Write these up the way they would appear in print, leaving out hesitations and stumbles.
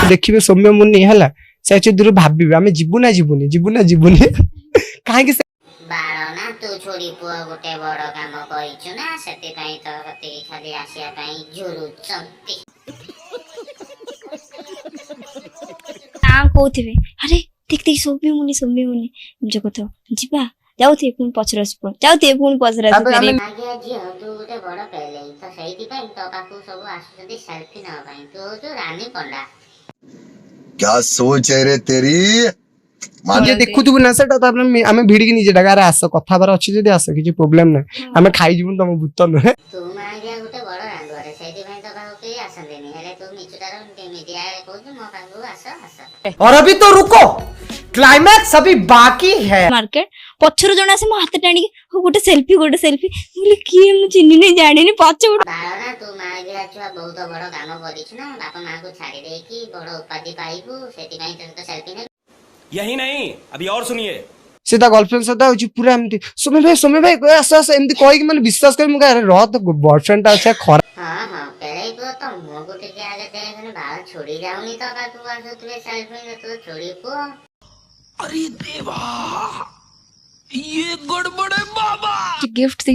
देखिबे सौम्य मुनि हला से अच्छे दूर भाबिबे आमे जिबु ना जिबुनी काहे कि बाळना तू छोड़ी पुआ गोटे बड़ काम करिछु ना सेति पई तो कते खाली आसिया पई झुरुचंती कौथे अरे देख देख सौम्य मुनि जो कथ जीवा जाउथे पुन पछरस पुन जाउथे पुन पछरस करे आगे जी तू गोटे बड़ पेले तो सेति पई तो पाखु सब आसुचंती सेल्फी न पई तू जो रानी पंडा क्या सोच है रे तेरी जे देखुथु ना सेटा तापर आमे भिडी कि निजे डगारे आस कथा बार अछि जदी आस किछि प्रॉब्लम नै आमे खाइ जिबुन तम भूत न तू मागिया गोटे बड़ रांडुआरे सेति पई तो पाखु के आसंदेनी हेले तू मिचुटार मीडिया कहू मो पाखु आस और अभी तो रुको क्लाइमैक्स अभी बाकी है मार्केट पछर जणा से मो हाथ टाणी गोटे सेल्फी बोली किए मु चिन्नी नै जानि नि पछ बाळना तू मागिया छुआ बहुत बड़ काम करिछु ना बापा मां को छाड़ी दे कि बड़ उपाधि पाइबू सेति पई तो सेल्फी ने यही नहीं अभी और सुनिए सीधा गर्लफ्रेंड सदा होची पूरा एमती सोमे भाई आस आस एमती कहि कि माने विश्वास कर मु अरे रह तो बॉयफ्रेंड ता अच्छा खरा हां पेले को तो मो को टिके आगे देने बाल छोड़ी जाउनी तो का तू आसो तुवे सेल्फी ले तो छोड़ी को अरे देवा ये गड़बड़ है बाबा गिफ्ट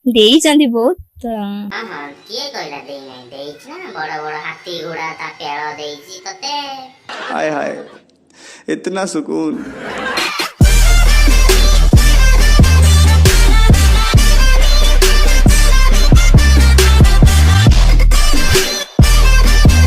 देई चंदी बहुत हां के कहला देई नहीं देई ना बड़ बड़ हाथी घोड़ा ता पेड़ देई छी तते हाय हाय इतना सुकून